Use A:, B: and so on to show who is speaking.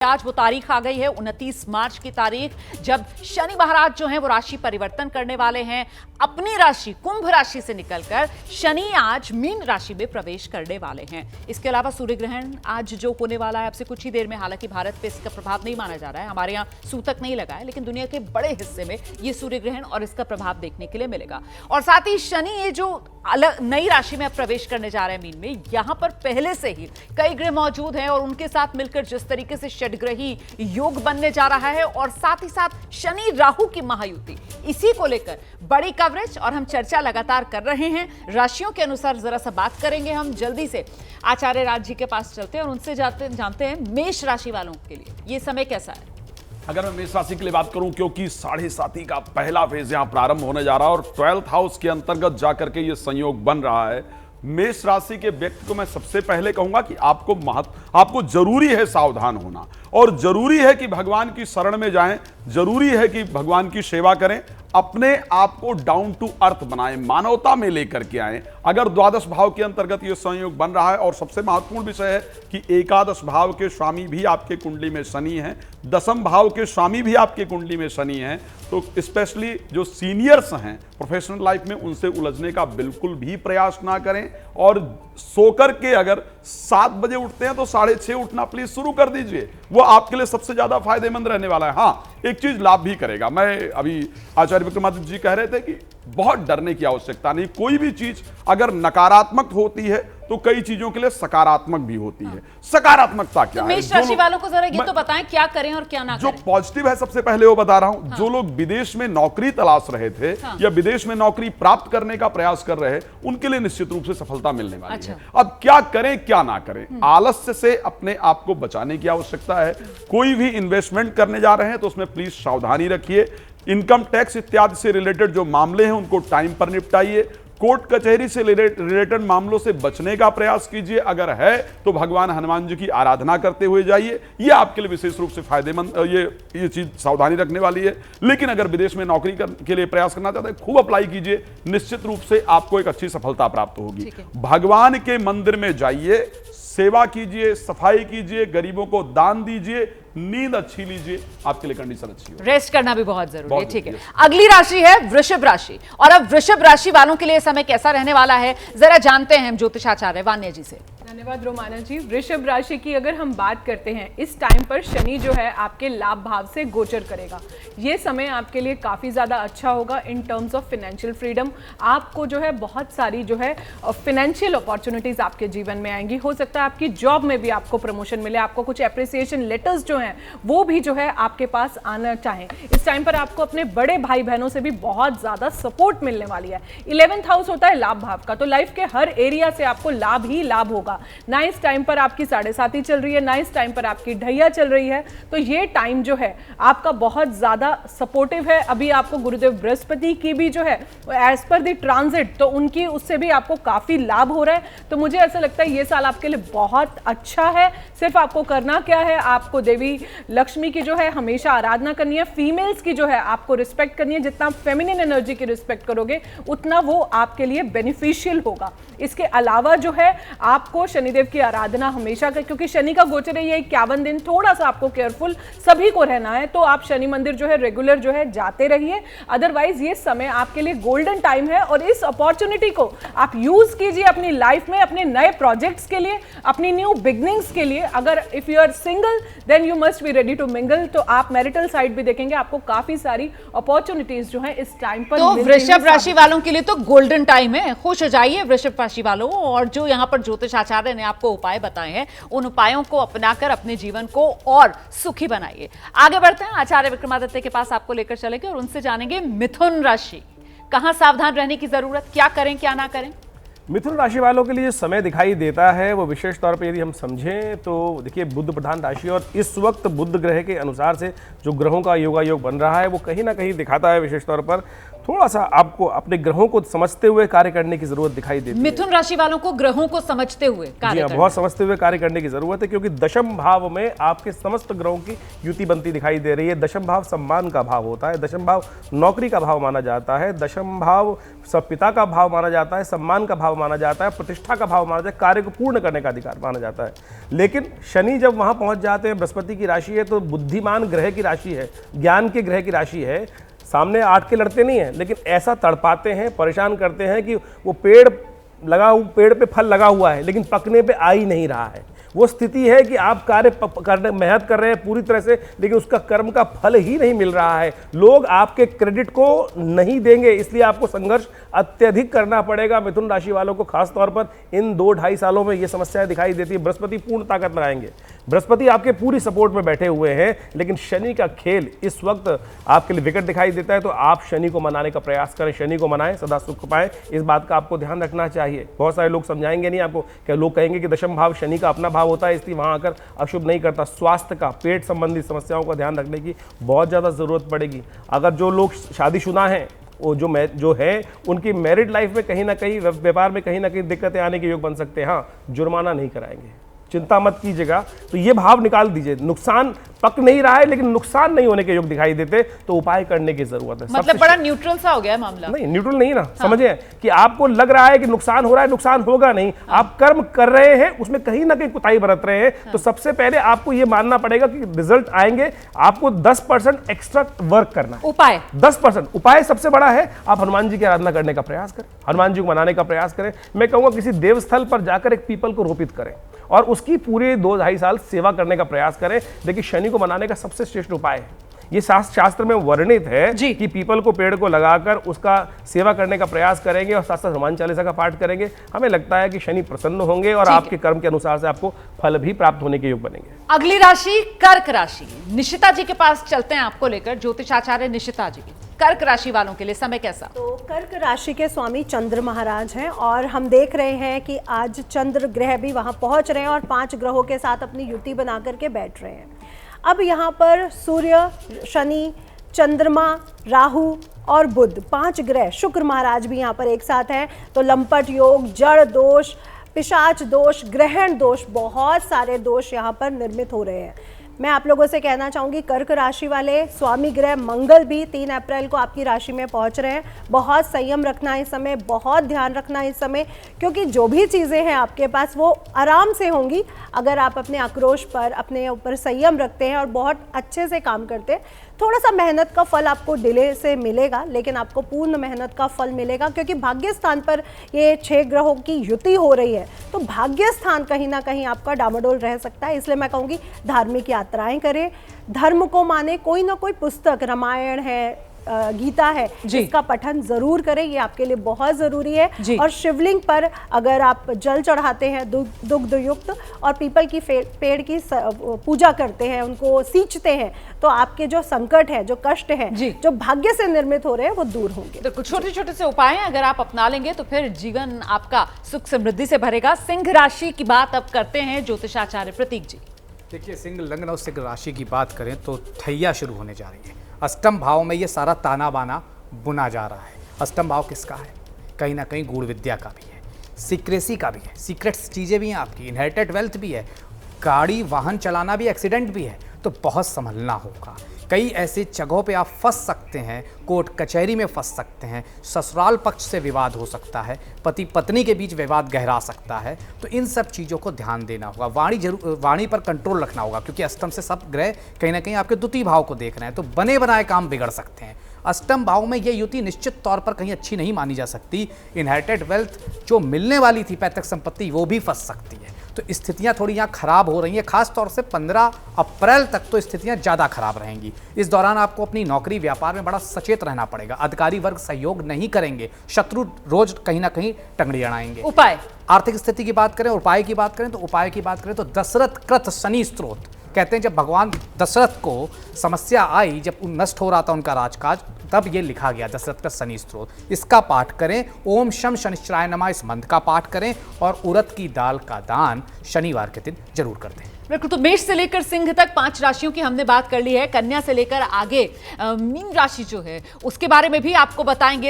A: आज वो तारीख आ गई है 29 मार्च की तारीख, जब शनि महाराज जो हैं वो राशि परिवर्तन करने वाले हैं। अपनी राशि कुंभ राशि से निकलकर शनि आज मीन राशि में प्रवेश करने वाले हैं। इसके अलावा सूर्य ग्रहण आज जो होने वाला है अब से कुछ ही देर में, हालांकि भारत पे इसका प्रभाव नहीं माना जा रहा है, हमारे यहाँ सूतक नहीं लगा है, लेकिन दुनिया के बड़े हिस्से में ये सूर्य ग्रहण और इसका प्रभाव देखने के लिए मिलेगा। और साथ ही शनि ये जो अलग नई राशि में अब प्रवेश करने जा रहे हैं मीन में, यहां पर पहले से ही कई ग्रह मौजूद हैं और उनके साथ मिलकर जिस तरीके से षडग्रही योग बनने जा रहा है और साथ ही साथ शनि राहु की महायुति, इसी को लेकर बड़ी कवरेज और हम चर्चा लगातार कर रहे हैं। राशियों के अनुसार जरा सा बात करेंगे हम जल्दी से। आचार्य राज जी के पास चलते हैं और उनसे जानते हैं मेष राशि वालों के लिए ये समय कैसा है।
B: अगर मैं मेष राशि के लिए बात करूं, क्योंकि 7.5 का पहला फेज यहां प्रारंभ होने जा रहा है और 12th हाउस के अंतर्गत जाकर के ये संयोग बन रहा है, मेष राशि के व्यक्ति को मैं सबसे पहले कहूंगा कि आपको जरूरी है सावधान होना और जरूरी है कि भगवान की शरण में जाएं, जरूरी है कि भगवान की सेवा करें, अपने आप को डाउन टू अर्थ बनाएं, मानवता में लेकर के आएं। अगर द्वादश भाव के अंतर्गत यह संयोग बन रहा है और सबसे महत्वपूर्ण विषय है कि एकादश भाव के स्वामी भी आपके कुंडली में शनि हैं, दसम भाव के स्वामी भी आपके कुंडली में शनि हैं, तो स्पेशली जो सीनियर्स हैं प्रोफेशनल लाइफ में, उनसे उलझने का बिल्कुल भी प्रयास ना करें। और सोकर के अगर 7 बजे उठते हैं तो 6:30 उठना प्लीज शुरू कर दीजिए, वो आपके लिए सबसे ज्यादा फायदेमंद रहने वाला है। हाँ, एक चीज लाभ भी करेगा। मैं अभी आचार्य विक्रमादित्य जी कह रहे थे कि बहुत डरने की आवश्यकता नहीं, कोई भी चीज अगर नकारात्मक होती है तो कई चीजों के लिए सकारात्मक भी होती है। सकारात्मकता क्या है?
A: मेष राशि वालों को जरा ये तो बताएं क्या करें और क्या ना
B: जो
A: करें।
B: पॉजिटिव है सबसे पहले वो बता रहा हूं। जो लोग विदेश में नौकरी तलाश रहे थे या विदेश में नौकरी प्राप्त करने का प्रयास कर रहे हैं, उनके लिए निश्चित रूप से सफलता मिलने वाली है। अब क्या करें क्या ना करें, आलस्य से अपने आप को बचाने की आवश्यकता है। कोई भी इन्वेस्टमेंट करने जा रहे हैं तो उसमें प्लीज सावधानी रखिए। इनकम टैक्स इत्यादि से रिलेटेड जो मामले हैं उनको टाइम पर निपटाइए। कोर्ट कचहरी से रिलेटेड मामलों से बचने का प्रयास कीजिए। अगर है तो भगवान हनुमान जी की आराधना करते हुए जाइए, ये आपके लिए विशेष रूप से फायदेमंद, ये चीज सावधानी रखने वाली है। लेकिन अगर विदेश में नौकरी के लिए प्रयास करना चाहते हैं, खूब अप्लाई कीजिए, निश्चित रूप से आपको एक अच्छी सफलता प्राप्त होगी। भगवान के मंदिर में जाइए, सेवा कीजिए, सफाई कीजिए, गरीबों को दान दीजिए, नींद अच्छी लीजिए, आपके लिए कंडीशन अच्छी हो।
A: रेस्ट करना भी बहुत जरूरी है। ठीक है, अगली राशि है वृषभ राशि, और अब वृषभ राशि वालों के लिए समय कैसा रहने वाला है जरा जानते हैं हम ज्योतिषाचार्य वान्या जी से।
C: धन्यवाद रोमाना जी। वृषभ राशि की अगर हम बात करते हैं, इस टाइम पर शनि जो है आपके लाभ भाव से गोचर करेगा। ये समय आपके लिए काफ़ी ज़्यादा अच्छा होगा in terms of financial freedom. आपको जो है बहुत सारी जो है फिनेंशियल अपॉर्चुनिटीज़ आपके जीवन में आएंगी। हो सकता है आपकी जॉब में भी आपको प्रमोशन मिले, आपको कुछ अप्रिसिएशन लेटर्स जो हैं वो भी जो है आपके पास आना चाहें। इस टाइम पर आपको अपने बड़े भाई बहनों से भी बहुत ज़्यादा सपोर्ट मिलने वाली है। 11th हाउस होता है लाभ भाव का, तो लाइफ के हर एरिया से आपको लाभ ही लाभ होगा। ना इस टाइम पर आपकी 7.5 चल रही है, ना इस टाइम पर आपकी ढैया चल रही है, तो ये टाइम जो है आपका बहुत ज्यादा सपोर्टिव है। अभी आपको गुरुदेव बृहस्पति की भी जो है एज पर द ट्रांजिट, तो उनकी उससे भी आपको काफी लाभ हो रहा है। तो मुझे ऐसा लगता है ये साल आपके लिए बहुत अच्छा है। सिर्फ आपको करना क्या है, आपको देवी लक्ष्मी की जो है हमेशा आराधना करनी है। फीमेल्स की जो है आपको रिस्पेक्ट करनी है। जितना फेमिनिन एनर्जी की रिस्पेक्ट करोगे उतना वो आपके लिए बेनिफिशियल होगा। इसके अलावा जो है आपको शनिदेव की आराधना हमेशा कर, क्योंकि शनि का गोचर है ये 51 दिन, थोड़ा सा आपको केयरफुल सभी को रहना है। तो आप शनि मंदिर जो है रेगुलर जो है जाते रहिए। अदरवाइज ये समय आपके लिए गोल्डन टाइम है और इस अपॉर्चुनिटी को आप यूज कीजिए अपनी लाइफ में, अपने नए प्रोजेक्ट्स के लिए, अपनी न्यू बिगनिंग्स के लिए। अगर if you are single then you must be ready to mingle, तो आप मैरिटल साइड भी देखेंगे, आपको काफी सारी अपॉर्चुनिटीज जो है इस टाइम पर।
A: तो वृषभ राशि वालों के लिए तो गोल्डन टाइम है, खुश हो जाइए वृषभ राशि वालों। और जो यहाँ पर ज्योतिषाचार्य ने आपको उपाय बताए हैं, उन उपायों को अपनाकर अपने जीवन को और सुखी बनाइए। आगे बढ़ते हैं, आचार्य विक्रमादित्य के पास आपको लेकर चलेंगे और उनसे जानेंगे मिथुन राशि, कहां सावधान रहने की जरूरत, क्या करें क्या ना करें।
D: मिथुन राशि वालों के लिए समय दिखाई देता है, वो विशेष तौर पे यदि हम समझें तो देखिए बुध प्रधान राशि, और इस वक्त बुध ग्रह के अनुसार से जो ग्रहों का योगायोग बन रहा है वो कहीं ना कहीं दिखाता है विशेष तौर पर थोड़ा सा आपको अपने ग्रहों को समझते हुए कार्य करने की जरूरत दिखाई देती है।
A: मिथुन राशि वालों को ग्रहों को समझते हुए
D: जी
A: कार्य
D: हाँ,
A: करना
D: बहुत समझते हुए कार्य करने की जरूरत है, क्योंकि दशम भाव में आपके समस्त ग्रहों की युति बनती दिखाई दे रही है। दशम भाव सम्मान का भाव होता है, दशम भाव नौकरी का भाव माना जाता है, दशम भाव सब पिता का भाव माना जाता है, सम्मान का भाव माना जाता है, प्रतिष्ठा का भाव माना जाता है, कार्य को पूर्ण करने का अधिकार माना जाता है। लेकिन शनि जब वहां पहुंच जाते हैं, बृहस्पति की राशि है तो बुद्धिमान ग्रह की राशि है, ज्ञान के ग्रह की राशि है, सामने आट के लड़ते नहीं है, लेकिन ऐसा तड़पाते हैं, परेशान करते हैं कि वो पेड़ पे फल लगा हुआ है लेकिन पकने पे आ ही नहीं रहा है। वो स्थिति है कि आप कार्य करने मेहनत कर रहे हैं पूरी तरह से, लेकिन उसका कर्म का फल ही नहीं मिल रहा है। लोग आपके क्रेडिट को नहीं देंगे, इसलिए आपको संघर्ष अत्यधिक करना पड़ेगा। मिथुन राशि वालों को खास तौर पर इन 2-2.5 सालों में ये समस्याएं दिखाई देती है। बृहस्पति पूर्ण ताकत लगाएंगे, बृहस्पति आपके पूरी सपोर्ट में बैठे हुए हैं, लेकिन शनि का खेल इस वक्त आपके लिए विकट दिखाई देता है। तो आप शनि को मनाने का प्रयास करें, शनि को मनाएं, सदा सुख पाएं, इस बात का आपको ध्यान रखना चाहिए। बहुत सारे लोग समझाएंगे नहीं आपको, क्या लोग कहेंगे कि दशम भाव शनि का अपना भाव होता है इसलिए वहां आकर अशुभ नहीं करता। स्वास्थ्य का, पेट संबंधी समस्याओं का ध्यान रखने की बहुत ज़्यादा जरूरत पड़ेगी। अगर जो लोग शादीशुदा हैं वो जो है उनकी मैरिड लाइफ में कहीं ना कहीं, व्यापार में कहीं ना कहीं दिक्कतें आने के योग बन सकते हैं। हाँ, जुर्माना नहीं कराएंगे, चिंता मत कीजिएगा। तो ये भाव निकाल दीजिए, नुकसान पक नहीं रहा है लेकिन नुकसान नहीं होने के योग दिखाई देते, तो उपाय करने की जरूरत है।
A: मतलब बड़ा न्यूट्रल सा हो गया है मामला।
D: नहीं, न्यूट्रल नहीं ना, समझिए कि आपको लग रहा है कि नुकसान हो रहा है, नुकसान होगा नहीं। आप कर्म कर रहे हैं, उसमें कहीं ना कहीं कुताही बरत रहे हैं, तो सबसे पहले आपको ये मानना पड़ेगा कि रिजल्ट आएंगे। आपको 10% एक्स्ट्रा वर्क करना है।
A: उपाय
D: 10% उपाय सबसे बड़ा है, आप हनुमान जी की आराधना करने का प्रयास करें, हनुमान जी को मनाने का प्रयास करें। मैं कहूंगा किसी देवस्थल पर जाकर एक पीपल को रोपित करें और उसकी पूरे 2-2.5 साल सेवा करने का प्रयास करें। देखिए, शनि को मनाने का सबसे श्रेष्ठ उपाय है, ये शास्त्र में वर्णित है कि पीपल को, पेड़ को लगाकर उसका सेवा करने का प्रयास करेंगे और साथ साथ हनुमान चालीसा का पाठ करेंगे। हमें लगता है कि शनि प्रसन्न होंगे और आपके कर्म के अनुसार से आपको फल भी प्राप्त होने के योग बनेंगे।
A: अगली राशि कर्क राशि। निशिता जी के पास चलते हैं आपको लेकर, ज्योतिषाचार्य निशिता जी। कर्क राशि वालों के लिए समय कैसा?
E: तो कर्क राशि के स्वामी चंद्र महाराज हैं और हम देख रहे हैं कि आज चंद्र ग्रह भी वहां पहुंच रहे हैं और 5 ग्रहों के साथ अपनी युति बना करके बैठ रहे हैं। अब यहाँ पर सूर्य, शनि, चंद्रमा, राहु और बुध, 5 ग्रह, शुक्र महाराज भी यहाँ पर एक साथ हैं। तो लंपट योग, जड़ दोष, पिशाच दोष, ग्रहण दोष, बहुत सारे दोष यहाँ पर निर्मित हो रहे हैं। मैं आप लोगों से कहना चाहूँगी, कर्क राशि वाले स्वामी ग्रह मंगल भी 3 अप्रैल को आपकी राशि में पहुँच रहे हैं। बहुत संयम रखना इस समय, बहुत ध्यान रखना इस समय, क्योंकि जो भी चीज़ें हैं आपके पास वो आराम से होंगी अगर आप अपने आक्रोश पर, अपने ऊपर संयम रखते हैं और बहुत अच्छे से काम करते हैं। थोड़ा सा मेहनत का फल आपको डिले से मिलेगा, लेकिन आपको पूर्ण मेहनत का फल मिलेगा, क्योंकि भाग्य स्थान पर ये 6 ग्रहों की युति हो रही है। तो भाग्य स्थान कहीं ना कहीं आपका डामाडोल रह सकता है। इसलिए मैं कहूँगी धार्मिक यात्राएं करें, धर्म को माने, कोई ना कोई पुस्तक, रामायण है, गीता है, इसका पठन जरूर करें, ये आपके लिए बहुत जरूरी है। और शिवलिंग पर अगर आप जल चढ़ाते हैं दुग्ध युक्त और पीपल की पेड़ की पूजा करते हैं, उनको सींचते हैं, तो आपके जो संकट है, जो कष्ट है, जो भाग्य से निर्मित हो रहे हैं, वो दूर होंगे।
A: तो कुछ छोटे छोटे से उपाय हैं, अगर आप अपना लेंगे तो फिर जीवन आपका सुख समृद्धि से भरेगा। सिंह राशि की बात अब करते हैं ज्योतिषाचार्य प्रतीक जी।
F: देखिए, सिंह लग्न और सिंह राशि की बात करें तो ठैया शुरू होने जा रही है। अष्टम भाव में ये सारा ताना बाना बुना जा रहा है। अष्टम भाव किसका है? कहीं ना कहीं गूढ़ विद्या का भी है, सीक्रेसी का भी है, सीक्रेट्स चीज़ें भी हैं आपकी, इनहेरिटेड वेल्थ भी है, गाड़ी वाहन चलाना भी, एक्सीडेंट भी है। तो बहुत संभलना होगा। कई ऐसे जगहों पे आप फंस सकते हैं, कोर्ट कचहरी में फंस सकते हैं, ससुराल पक्ष से विवाद हो सकता है, पति पत्नी के बीच विवाद गहरा सकता है। तो इन सब चीज़ों को ध्यान देना होगा। वाणी पर कंट्रोल रखना होगा, क्योंकि अष्टम से सब ग्रह कहीं ना कहीं आपके द्वितीय भाव को देख रहे हैं, तो बने बनाए काम बिगड़ सकते हैं। अष्टम भाव में ये युति निश्चित तौर पर कहीं अच्छी नहीं मानी जा सकती। इनहेरिटेड वेल्थ जो मिलने वाली थी, पैतृक संपत्ति, वो भी फंस सकती है। तो स्थितियां थोड़ी यहाँ खराब हो रही हैं। खास तौर से 15 अप्रैल तक तो स्थितियां ज़्यादा खराब रहेंगी। इस दौरान आपको अपनी नौकरी व्यापार में बड़ा सचेत रहना पड़ेगा। अधिकारी वर्ग सहयोग नहीं करेंगे, शत्रु रोज कहीं ना कहीं टंगड़ी अड़ाएंगे।
A: उपाय,
F: आर्थिक स्थिति की बात करें, उपाय की बात करें तो दशरथ कृत शनि स्त्रोत कहते हैं जब भगवान दशरथ को समस्या आई, जब नष्ट हो रहा था उनका राजकाज, तब ये लिखा गया दशरथ का शनि स्तोत्र। इसका पाठ करें, ओम शम शनिश्चराय नमः इस मंत्र का पाठ करें और उड़द की दाल का दान शनिवार के दिन जरूर कर दें।
A: बिल्कुल, तो मेष से लेकर सिंह तक 5 राशियों की हमने बात कर ली है। कन्या से लेकर आगे मीन राशि जो है उसके बारे में भी आपको बताएंगे।